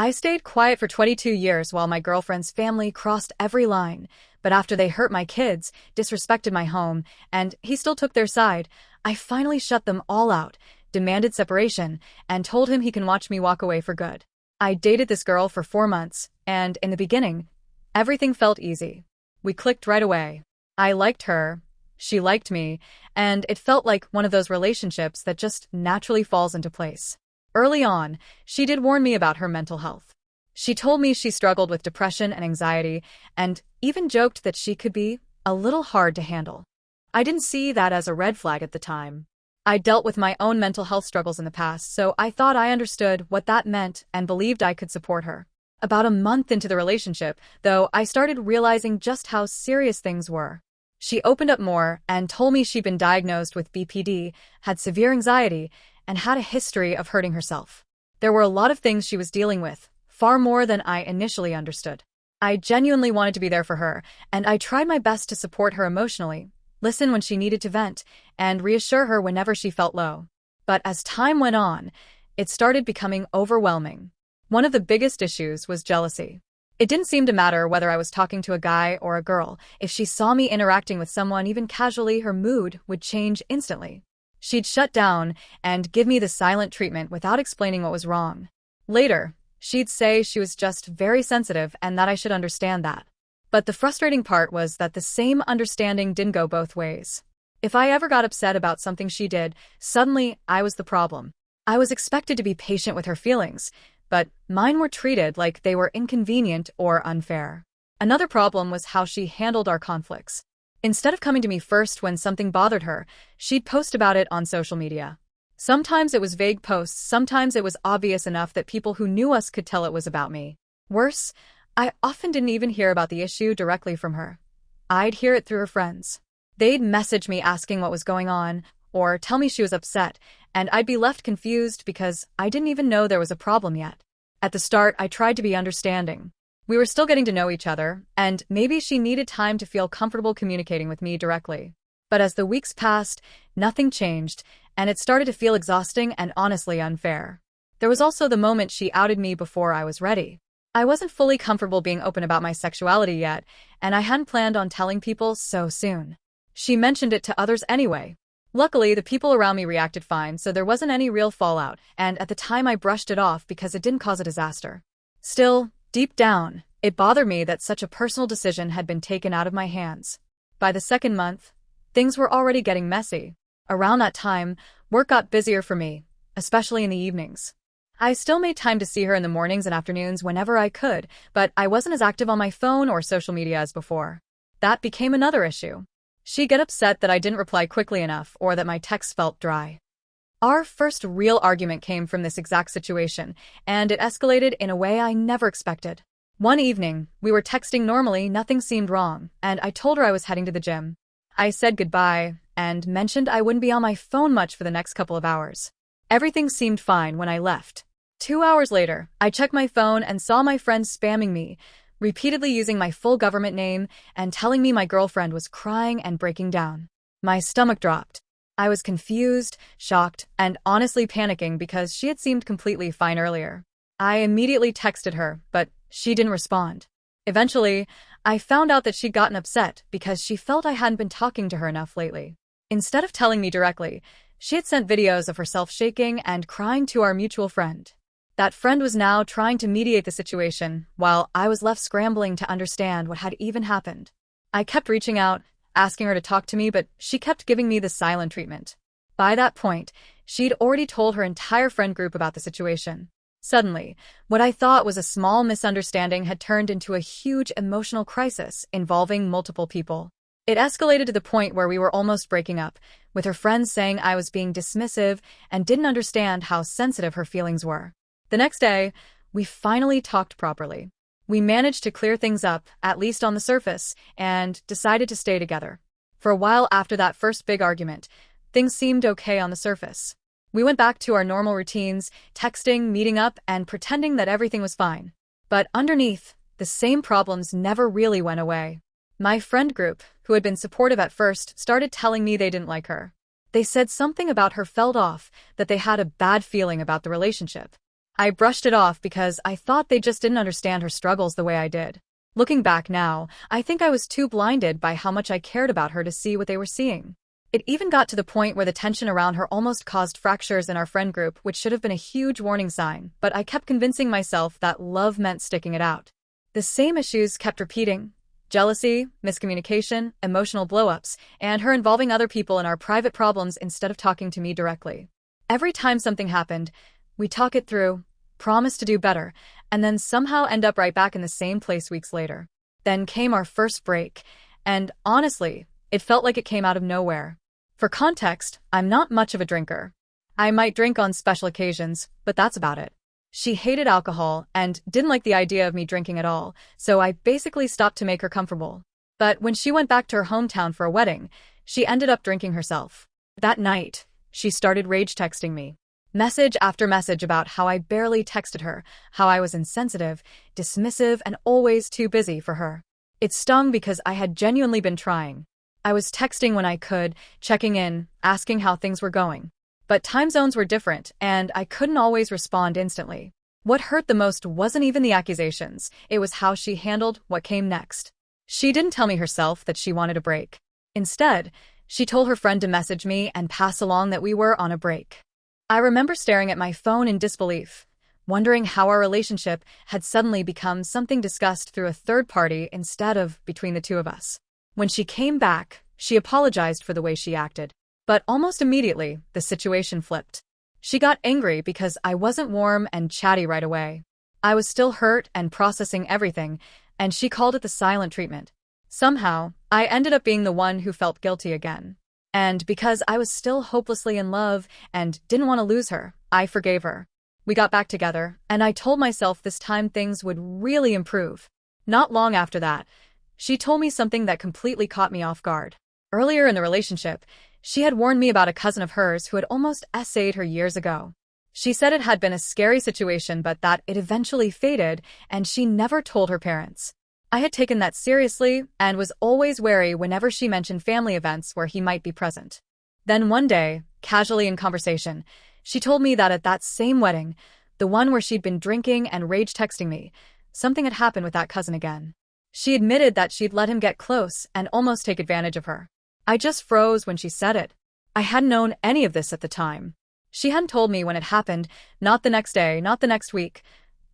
I stayed quiet for 22 years while my girlfriend's family crossed every line, but after they hurt my kids, disrespected my home, and he still took their side, I finally shut them all out, demanded separation, and told him he can watch me walk away for good. I dated this girl for 4 months, and in the beginning, everything felt easy. We clicked right away. I liked her, she liked me, and it felt like one of those relationships that just naturally falls into place. Early on, she did warn me about her mental health. She told me she struggled with depression and anxiety, and even joked that she could be a little hard to handle. I didn't see that as a red flag at the time. I dealt with my own mental health struggles in the past, so I thought I understood what that meant and believed I could support her. About a month into the relationship, though, I started realizing just how serious things were. She opened up more and told me she'd been diagnosed with BPD, had severe anxiety, and had a history of hurting herself. There were a lot of things she was dealing with, far more than I initially understood. I genuinely wanted to be there for her, and I tried my best to support her emotionally, listen when she needed to vent, and reassure her whenever she felt low. But as time went on, it started becoming overwhelming. One of the biggest issues was jealousy. It didn't seem to matter whether I was talking to a guy or a girl. If she saw me interacting with someone even casually, her mood would change instantly. She'd shut down and give me the silent treatment without explaining what was wrong. Later, she'd say she was just very sensitive and that I should understand that. But the frustrating part was that the same understanding didn't go both ways. If I ever got upset about something she did, suddenly I was the problem. I was expected to be patient with her feelings, but mine were treated like they were inconvenient or unfair. Another problem was how she handled our conflicts. Instead of coming to me first when something bothered her, she'd post about it on social media. Sometimes it was vague posts, sometimes it was obvious enough that people who knew us could tell it was about me. Worse, I often didn't even hear about the issue directly from her. I'd hear it through her friends. They'd message me asking what was going on, or tell me she was upset, and I'd be left confused because I didn't even know there was a problem yet. At the start, I tried to be understanding. We were still getting to know each other, and maybe she needed time to feel comfortable communicating with me directly. But as the weeks passed, nothing changed, and it started to feel exhausting and honestly unfair. There was also the moment she outed me before I was ready. I wasn't fully comfortable being open about my sexuality yet, and I hadn't planned on telling people so soon. She mentioned it to others anyway. Luckily, the people around me reacted fine, so there wasn't any real fallout, and at the time I brushed it off because it didn't cause a disaster. Still, deep down, it bothered me that such a personal decision had been taken out of my hands. By the second month, things were already getting messy. Around that time, work got busier for me, especially in the evenings. I still made time to see her in the mornings and afternoons whenever I could, but I wasn't as active on my phone or social media as before. That became another issue. She'd get upset that I didn't reply quickly enough or that my texts felt dry. Our first real argument came from this exact situation, and it escalated in a way I never expected. One evening, we were texting normally, nothing seemed wrong, and I told her I was heading to the gym. I said goodbye and mentioned I wouldn't be on my phone much for the next couple of hours. Everything seemed fine when I left. 2 hours later, I checked my phone and saw my friend spamming me, repeatedly using my full government name and telling me my girlfriend was crying and breaking down. My stomach dropped. I was confused, shocked, and honestly panicking because she had seemed completely fine earlier. I immediately texted her, but she didn't respond. Eventually, I found out that she'd gotten upset because she felt I hadn't been talking to her enough lately. Instead of telling me directly, she had sent videos of herself shaking and crying to our mutual friend. That friend was now trying to mediate the situation, while I was left scrambling to understand what had even happened. I kept reaching out, asking her to talk to me, but she kept giving me the silent treatment. By that point, she'd already told her entire friend group about the situation. Suddenly, what I thought was a small misunderstanding had turned into a huge emotional crisis involving multiple people. It escalated to the point where we were almost breaking up, with her friends saying I was being dismissive and didn't understand how sensitive her feelings were. The next day, we finally talked properly. We managed to clear things up, at least on the surface, and decided to stay together. For a while after that first big argument, things seemed okay on the surface. We went back to our normal routines, texting, meeting up, and pretending that everything was fine. But underneath, the same problems never really went away. My friend group, who had been supportive at first, started telling me they didn't like her. They said something about her felt off, that they had a bad feeling about the relationship. I brushed it off because I thought they just didn't understand her struggles the way I did. Looking back now, I think I was too blinded by how much I cared about her to see what they were seeing. It even got to the point where the tension around her almost caused fractures in our friend group, which should have been a huge warning sign, but I kept convincing myself that love meant sticking it out. The same issues kept repeating: jealousy, miscommunication, emotional blow-ups, and her involving other people in our private problems instead of talking to me directly. Every time something happened, we talk it through, promise to do better, and then somehow end up right back in the same place weeks later. Then came our first break, and honestly, it felt like it came out of nowhere. For context, I'm not much of a drinker. I might drink on special occasions, but that's about it. She hated alcohol and didn't like the idea of me drinking at all, so I basically stopped to make her comfortable. But when she went back to her hometown for a wedding, she ended up drinking herself. That night, she started rage texting me. Message after message about how I barely texted her, how I was insensitive, dismissive, and always too busy for her. It stung because I had genuinely been trying. I was texting when I could, checking in, asking how things were going. But time zones were different, and I couldn't always respond instantly. What hurt the most wasn't even the accusations, it was how she handled what came next. She didn't tell me herself that she wanted a break. Instead, she told her friend to message me and pass along that we were on a break. I remember staring at my phone in disbelief, wondering how our relationship had suddenly become something discussed through a third party instead of between the two of us. When she came back, she apologized for the way she acted. But almost immediately, the situation flipped. She got angry because I wasn't warm and chatty right away. I was still hurt and processing everything, and she called it the silent treatment. Somehow, I ended up being the one who felt guilty again. And because I was still hopelessly in love and didn't want to lose her, I forgave her. We got back together, and I told myself this time things would really improve. Not long after that, she told me something that completely caught me off guard. Earlier in the relationship, she had warned me about a cousin of hers who had almost essayed her years ago. She said it had been a scary situation but that it eventually faded, and she never told her parents. I had taken that seriously and was always wary whenever she mentioned family events where he might be present. Then one day, casually in conversation, she told me that at that same wedding, the one where she'd been drinking and rage texting me, something had happened with that cousin again. She admitted that she'd let him get close and almost take advantage of her. I just froze when she said it. I hadn't known any of this at the time. She hadn't told me when it happened, not the next day, not the next week.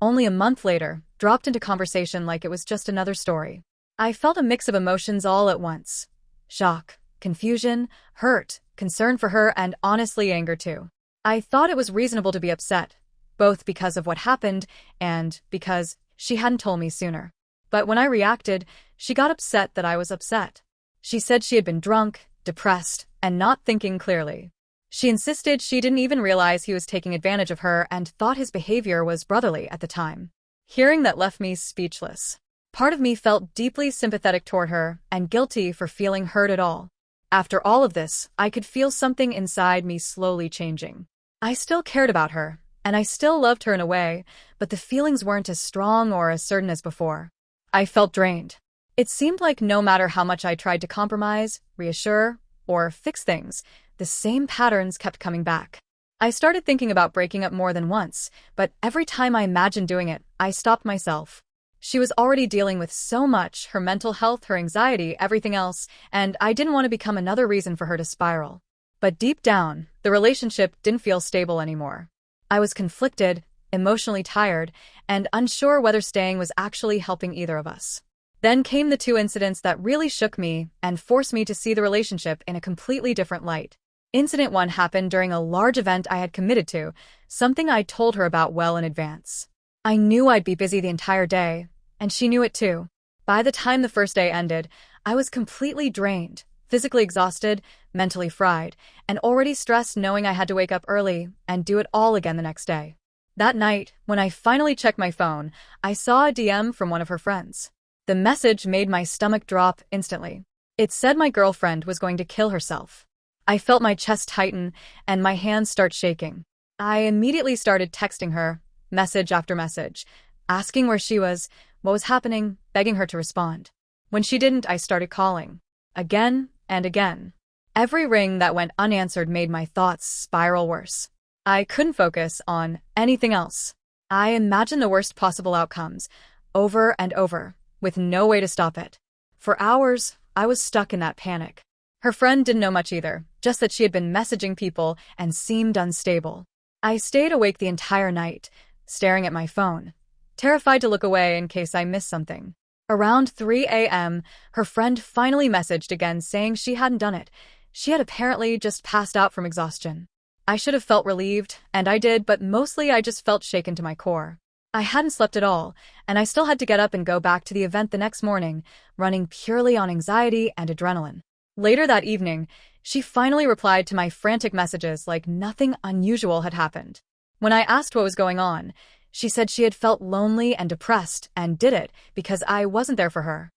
Only a month later, dropped into conversation like it was just another story. I felt a mix of emotions all at once. Shock, confusion, hurt, concern for her, and honestly anger too. I thought it was reasonable to be upset, both because of what happened and because she hadn't told me sooner. But when I reacted, she got upset that I was upset. She said she had been drunk, depressed, and not thinking clearly. She insisted she didn't even realize he was taking advantage of her and thought his behavior was brotherly at the time. Hearing that left me speechless. Part of me felt deeply sympathetic toward her and guilty for feeling hurt at all. After all of this, I could feel something inside me slowly changing. I still cared about her, and I still loved her in a way, but the feelings weren't as strong or as certain as before. I felt drained. It seemed like no matter how much I tried to compromise, reassure, or fix things, the same patterns kept coming back. I started thinking about breaking up more than once, but every time I imagined doing it, I stopped myself. She was already dealing with so much, her mental health, her anxiety, everything else, and I didn't want to become another reason for her to spiral. But deep down, the relationship didn't feel stable anymore. I was conflicted, emotionally tired, and unsure whether staying was actually helping either of us. Then came the two incidents that really shook me and forced me to see the relationship in a completely different light. Incident 1 happened during a large event I had committed to, something I told her about well in advance. I knew I'd be busy the entire day, and she knew it too. By the time the first day ended, I was completely drained, physically exhausted, mentally fried, and already stressed knowing I had to wake up early and do it all again the next day. That night, when I finally checked my phone, I saw a DM from one of her friends. The message made my stomach drop instantly. It said my girlfriend was going to kill herself. I felt my chest tighten and my hands start shaking. I immediately started texting her, message after message, asking where she was, what was happening, begging her to respond. When she didn't, I started calling. Again and again. Every ring that went unanswered made my thoughts spiral worse. I couldn't focus on anything else. I imagined the worst possible outcomes, over and over, with no way to stop it. For hours, I was stuck in that panic. Her friend didn't know much either, just that she had been messaging people and seemed unstable. I stayed awake the entire night, staring at my phone, terrified to look away in case I missed something. Around 3 a.m., her friend finally messaged again saying she hadn't done it. She had apparently just passed out from exhaustion. I should have felt relieved, and I did, but mostly I just felt shaken to my core. I hadn't slept at all, and I still had to get up and go back to the event the next morning, running purely on anxiety and adrenaline. Later that evening, she finally replied to my frantic messages like nothing unusual had happened. When I asked what was going on, she said she had felt lonely and depressed and did it because I wasn't there for her.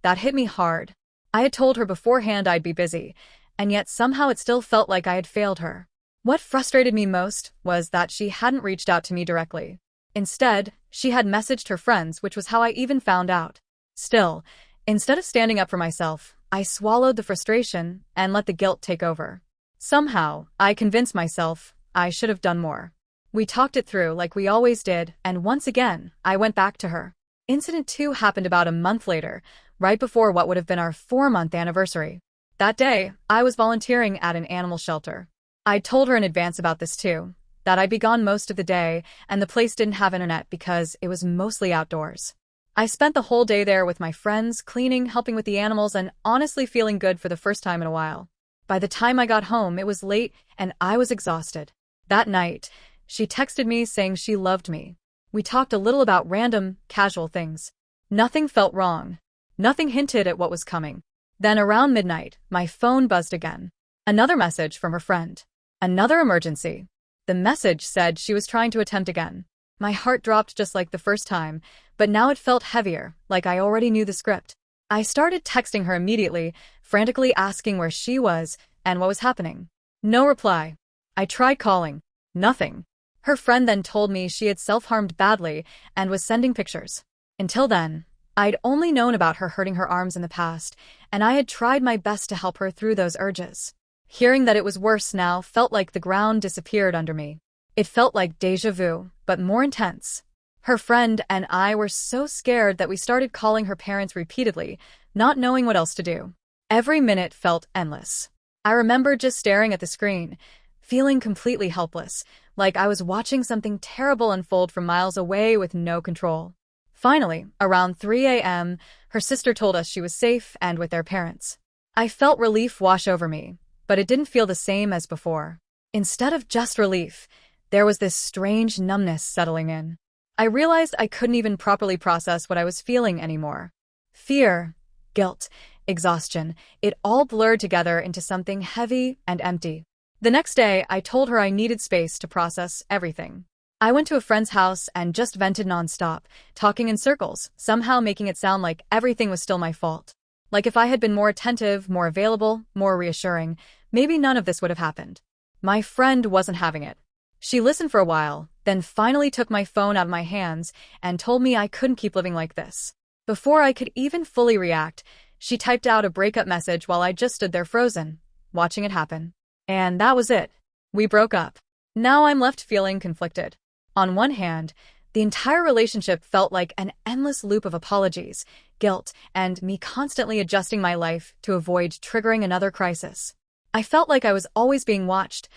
That hit me hard. I had told her beforehand I'd be busy, and yet somehow it still felt like I had failed her. What frustrated me most was that she hadn't reached out to me directly. Instead, she had messaged her friends, which was how I even found out. Still, instead of standing up for myself, I swallowed the frustration and let the guilt take over. Somehow, I convinced myself I should have done more. We talked it through like we always did, and once again, I went back to her. Incident 2 happened about a month later, right before what would have been our 4-month anniversary. That day, I was volunteering at an animal shelter. I'd told her in advance about this too, that I'd be gone most of the day, and the place didn't have internet because it was mostly outdoors. I spent the whole day there with my friends, cleaning, helping with the animals, and honestly feeling good for the first time in a while. By the time I got home, it was late, and I was exhausted. That night, she texted me saying she loved me. We talked a little about random, casual things. Nothing felt wrong. Nothing hinted at what was coming. Then around midnight, my phone buzzed again. Another message from her friend. Another emergency. The message said she was trying to attempt again. My heart dropped just like the first time, but now it felt heavier, like I already knew the script. I started texting her immediately, frantically asking where she was and what was happening. No reply. I tried calling. Nothing. Her friend then told me she had self-harmed badly and was sending pictures. Until then, I'd only known about her hurting her arms in the past, and I had tried my best to help her through those urges. Hearing that it was worse now felt like the ground disappeared under me. It felt like déjà vu, but more intense. Her friend and I were so scared that we started calling her parents repeatedly, not knowing what else to do. Every minute felt endless. I remember just staring at the screen, feeling completely helpless, like I was watching something terrible unfold from miles away with no control. Finally, around 3 a.m., her sister told us she was safe and with their parents. I felt relief wash over me, but it didn't feel the same as before. Instead of just relief, there was this strange numbness settling in. I realized I couldn't even properly process what I was feeling anymore. Fear, guilt, exhaustion, it all blurred together into something heavy and empty. The next day, I told her I needed space to process everything. I went to a friend's house and just vented nonstop, talking in circles, somehow making it sound like everything was still my fault. Like if I had been more attentive, more available, more reassuring, maybe none of this would have happened. My friend wasn't having it. She listened for a while, then finally took my phone out of my hands and told me I couldn't keep living like this. Before I could even fully react, she typed out a breakup message while I just stood there frozen, watching it happen. And that was it. We broke up. Now I'm left feeling conflicted. On one hand, the entire relationship felt like an endless loop of apologies, guilt, and me constantly adjusting my life to avoid triggering another crisis. I felt like I was always being watched,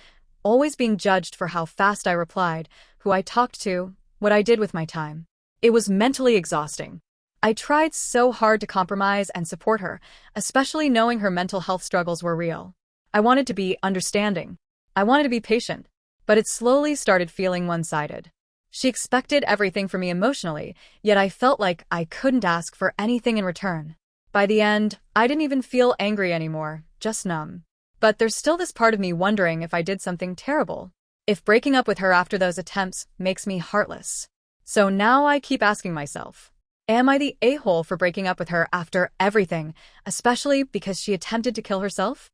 always being judged for how fast I replied, who I talked to, what I did with my time. It was mentally exhausting. I tried so hard to compromise and support her, especially knowing her mental health struggles were real. I wanted to be understanding. I wanted to be patient, but it slowly started feeling one-sided. She expected everything from me emotionally, yet I felt like I couldn't ask for anything in return. By the end, I didn't even feel angry anymore, just numb. But there's still this part of me wondering if I did something terrible. If breaking up with her after those attempts makes me heartless. So now I keep asking myself, am I the a-hole for breaking up with her after everything, especially because she attempted to kill herself?